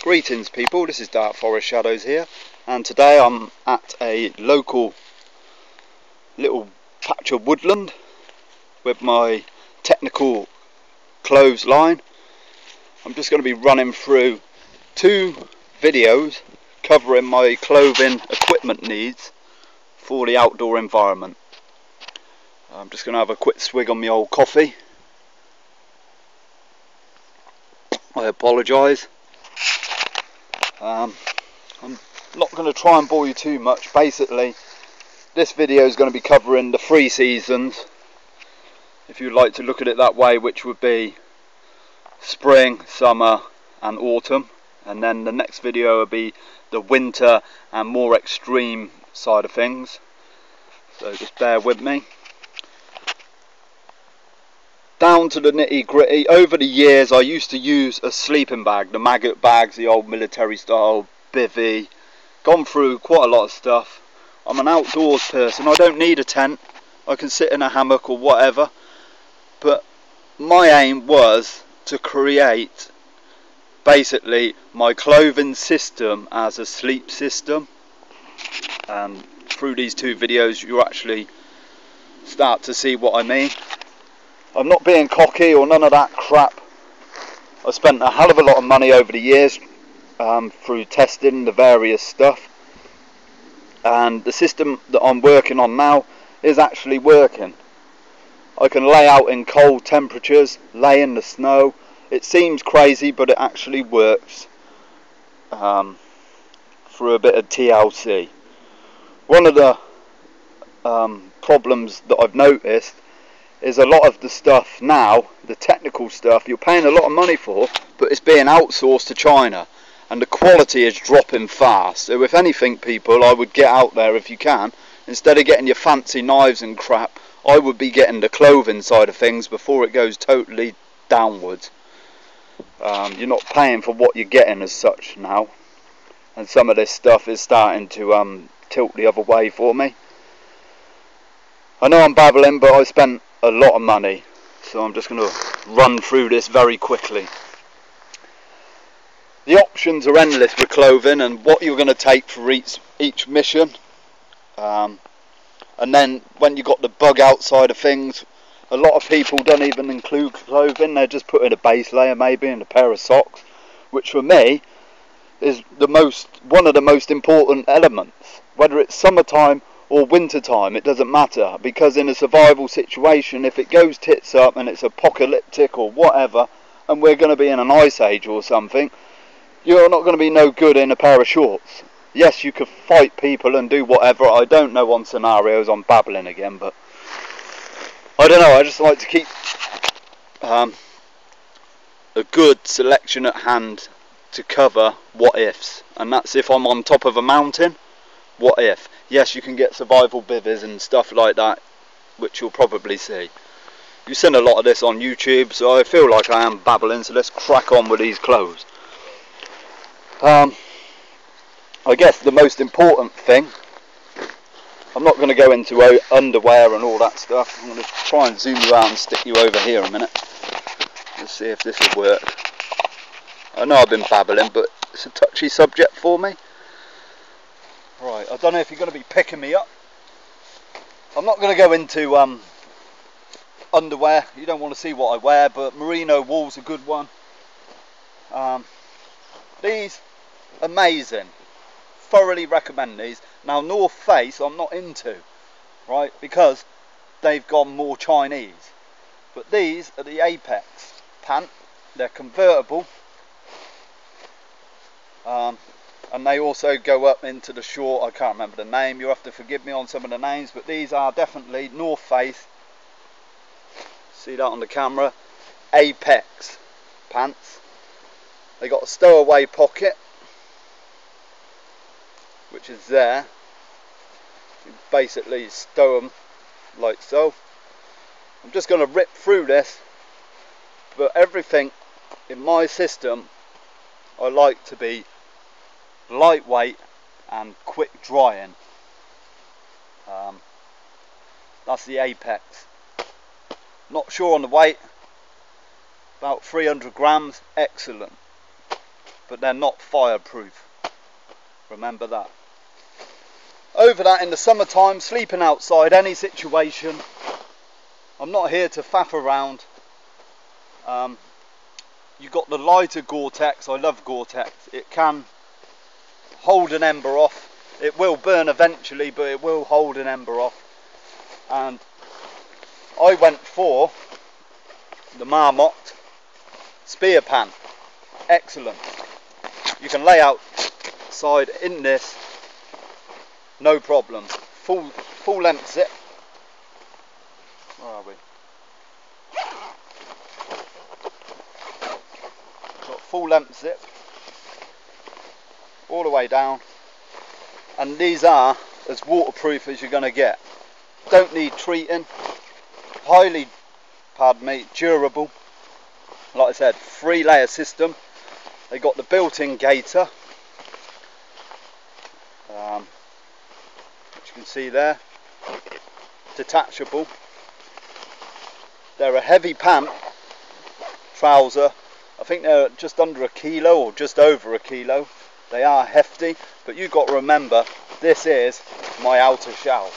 Greetings people, this is Dark Forest Shadows here, and today I'm at a local little patch of woodland with my technical clothes line. I'm just going to be running through two videos covering my clothing equipment needs for the outdoor environment. I'm just going to have a quick swig on my old coffee. I apologise. I'm not going to try and bore you too much. Basically, this video is going to be covering the 3 seasons, if you'd like to look at it that way, which would be spring, summer and autumn. And then the next video will be the winter and more extreme side of things. So just bear with me. Down to the nitty gritty, over the years I used to use a sleeping bag, the maggot bags, the old military style, bivvy. Gone through quite a lot of stuff. I'm an outdoors person, I don't need a tent, I can sit in a hammock or whatever. But my aim was to create basically my clothing system as a sleep system. And through these two videos you actually start to see what I mean. I'm not being cocky or none of that crap. I spent a hell of a lot of money over the years through testing the various stuff, and the system that I'm working on now is actually working. I can lay out in cold temperatures, lay in the snow. It seems crazy, but it actually works through a bit of TLC. One of the problems that I've noticed is a lot of the stuff now, the technical stuff, you're paying a lot of money for, but it's being outsourced to China, and the quality is dropping fast. So if anything, people, I would get out there if you can. Instead of getting your fancy knives and crap, I would be getting the clothing side of things before it goes totally downwards. You're not paying for what you're getting as such now, and some of this stuff is starting to tilt the other way for me. I know I'm babbling, but I spent a lot of money, so I'm just going to run through this very quickly. The options are endless with clothing and what you're going to take for each mission. And then when you got the bug out side of things, a lot of people don't even include clothing, they're just putting a base layer maybe and a pair of socks, which for me is one of the most important elements. Whether it's summertime or winter time, it doesn't matter, because in a survival situation, if it goes tits up and it's apocalyptic or whatever, and we're going to be in an ice age or something, you're not going to be no good in a pair of shorts. Yes, you could fight people and do whatever. I don't know on scenarios, I'm babbling again, but I don't know, I just like to keep a good selection at hand to cover what ifs. And that's if I'm on top of a mountain, what if? Yes, you can get survival bivvies and stuff like that, which you'll probably see. You've seen a lot of this on YouTube, so I feel like I am babbling, so let's crack on with these clothes. I guess the most important thing, I'm not going to go into underwear and all that stuff. I'm going to try and zoom you out and stick you over here a minute. Let's see if this will work. I know I've been babbling, but it's a touchy subject for me. Right, I don't know if you're going to be picking me up. I'm not going to go into underwear. You don't want to see what I wear, but merino wool's a good one. These, amazing. Thoroughly recommend these. Now North Face I'm not into, right, because they've gone more Chinese. But these are the Apex pant. They're convertible. And they also go up into the short, I can't remember the name, you'll have to forgive me on some of the names, but these are definitely North Face, see that on the camera, Apex pants. They got a stowaway pocket, which is there. You basically stow them like so. I'm just going to rip through this, but everything in my system I like to be lightweight and quick drying. That's the Apex. Not sure on the weight, about 300 grams, excellent. but they're not fireproof. Remember that. Over that, in the summertime, sleeping outside, any situation, I'm not here to faff around. You've got the lighter Gore-Tex. I love Gore-Tex. It can hold an ember off. It will burn eventually, but it will hold an ember off. And I went for the Marmot spear pan. Excellent. You can lay outside in this, no problem. Full length zip. Where are we? Got full length zip all the way down, and these are as waterproof as you're going to get. Don't need treating. Highly, pardon me, durable. Like I said, 3-layer system. They got the built-in gaiter, which you can see there, detachable. They're a heavy pant trouser. I think they're just under 1 kilo or just over 1 kilo. They are hefty, but you've got to remember, this is my outer shell.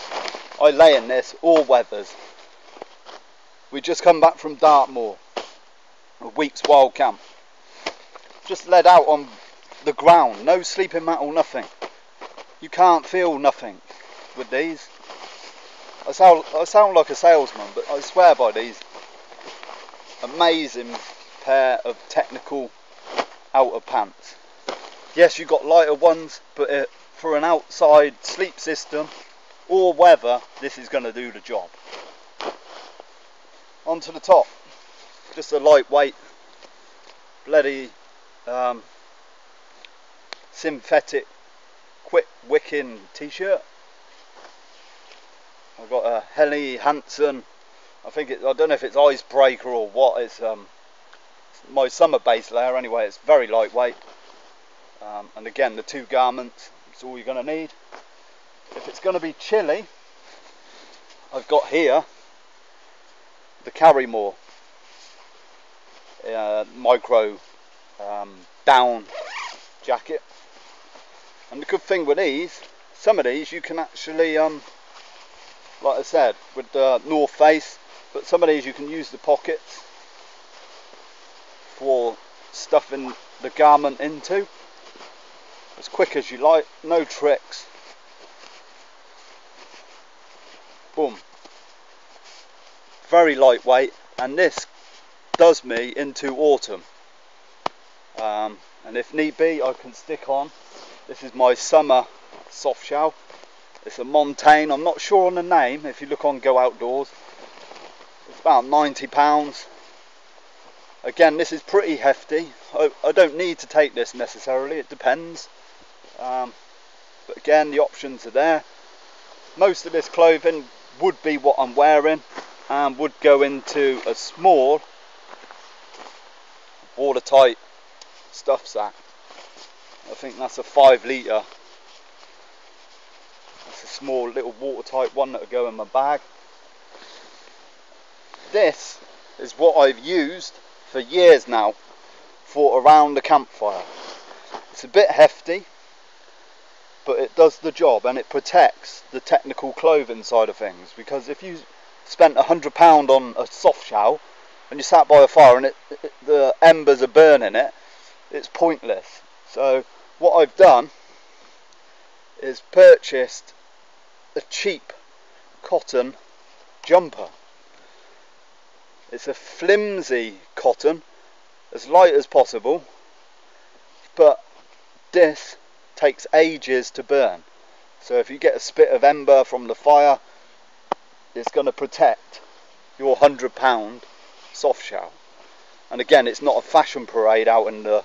I lay in this all weathers. We just come back from Dartmoor, a week's wild camp. Just laid out on the ground, no sleeping mat or nothing. You can't feel nothing with these. I sound like a salesman, but I swear by these. Amazing pair of technical outer pants. Yes, you've got lighter ones, but for an outside sleep system or weather, this is going to do the job. Onto the top, just a lightweight, bloody synthetic, quick wicking t-shirt. I've got a Helly Hansen. I don't know if it's icebreaker or what. It's my summer base layer anyway. It's very lightweight. And again, the 2 garments, it's all you're going to need. If it's going to be chilly, I've got here the Carrymore micro down jacket. And the good thing with these, some of these you can actually, like I said, with the North Face, but some of these you can use the pockets for stuffing the garment into. As quick as you like, no tricks. Boom. Very lightweight, and this does me into autumn. And if need be, I can stick on. This is my summer soft shell. It's a Montane. I'm not sure on the name. If you look on Go Outdoors, it's about £90. Again, this is pretty hefty. I don't need to take this necessarily. It depends. But again, the options are there. Most of this clothing would be what I'm wearing and would go into a small watertight stuff sack. I think that's a 5 litre. It's a small little watertight one that will go in my bag. This is what I've used for years now for around the campfire. It's a bit hefty, but it does the job, and it protects the technical clothing side of things. Because if you spent £100 on a soft shell and you sat by a fire and the embers are burning it, it's pointless. So what I've done is purchased a cheap cotton jumper. It's a flimsy cotton, as light as possible, but this takes ages to burn. So if you get a spit of ember from the fire, it's going to protect your £100 soft shell. And again, it's not a fashion parade out in the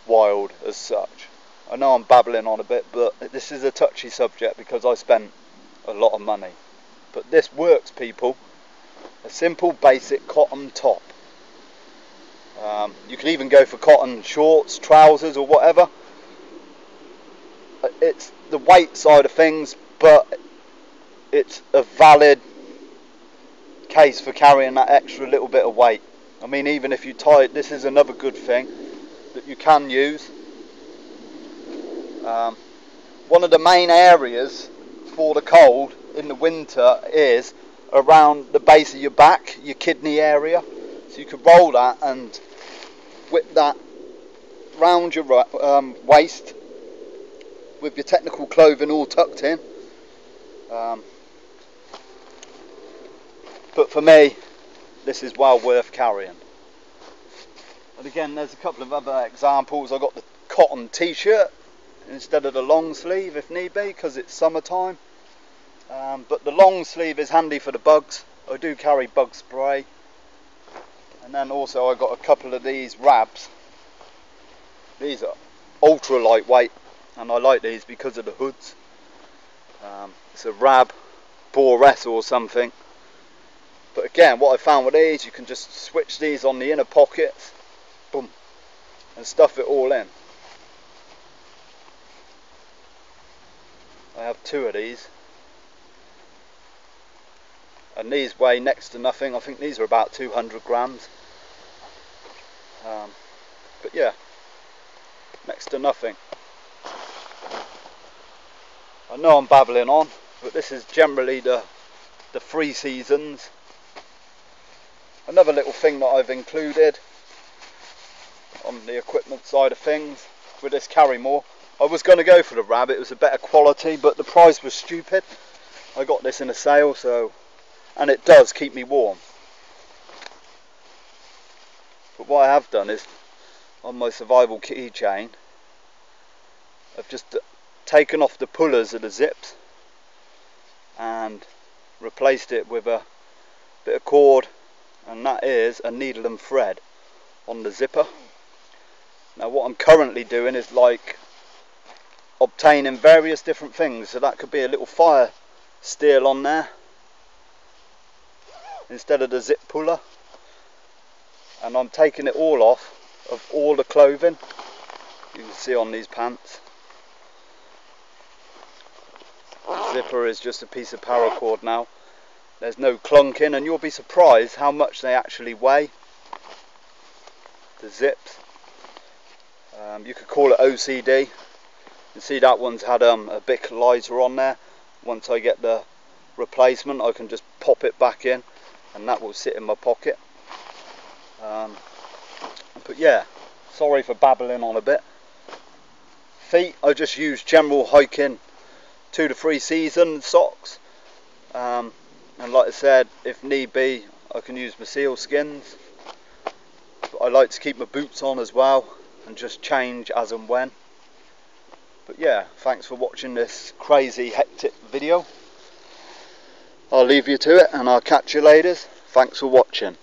wild as such. I know I'm babbling on a bit, but this is a touchy subject because I spent a lot of money. But this works, people. A simple basic cotton top. You can even go for cotton shorts, trousers or whatever. It's the weight side of things, but it's a valid case for carrying that extra little bit of weight. I mean, even if you tie it, this is another good thing. that you can use. One of the main areas for the cold in the winter is around the base of your back, your kidney area. So you could roll that and whip that round your waist with your technical clothing all tucked in. But for me, this is well worth carrying. And again, there's a couple of other examples. I got the cotton t-shirt instead of the long sleeve if need be, because it's summertime. But the long sleeve is handy for the bugs. I do carry bug spray. And then also I got a couple of these Rabs. These are ultra lightweight, and I like these because of the hoods. It's a Rab Boris or something. But again, what I found with these, you can just switch these on the inner pockets, boom, and stuff it all in. I have 2 of these, and these weigh next to nothing. I think these are about 200 grams. But yeah, next to nothing. I know I'm babbling on, but this is generally the 3 seasons. Another little thing that I've included on the equipment side of things with this Carrymore. I was going to go for the Rab, it was a better quality, but the price was stupid. I got this in a sale, so, and it does keep me warm. But what I have done is, on my survival keychain, I've just taken off the pullers of the zips and replaced it with a bit of cord, and that is a needle and thread on the zipper. Now what I'm currently doing is like obtaining various different things, so that could be a little fire steel on there instead of the zip puller, and I'm taking it all off of all the clothing. You can see on these pants, the zipper is just a piece of paracord now. There's no clunking, and you'll be surprised how much they actually weigh, the zips. You could call it OCD. You see that one's had a Bic lighter on there. Once I get the replacement, I can just pop it back in and that will sit in my pocket. But yeah, sorry for babbling on a bit. Feet, I just use general hiking 2 to 3 season socks, and like I said, if need be I can use my seal skins, but I like to keep my boots on as well and just change as and when. But yeah, thanks for watching this crazy hectic video. I'll leave you to it and I'll catch you later. Thanks for watching.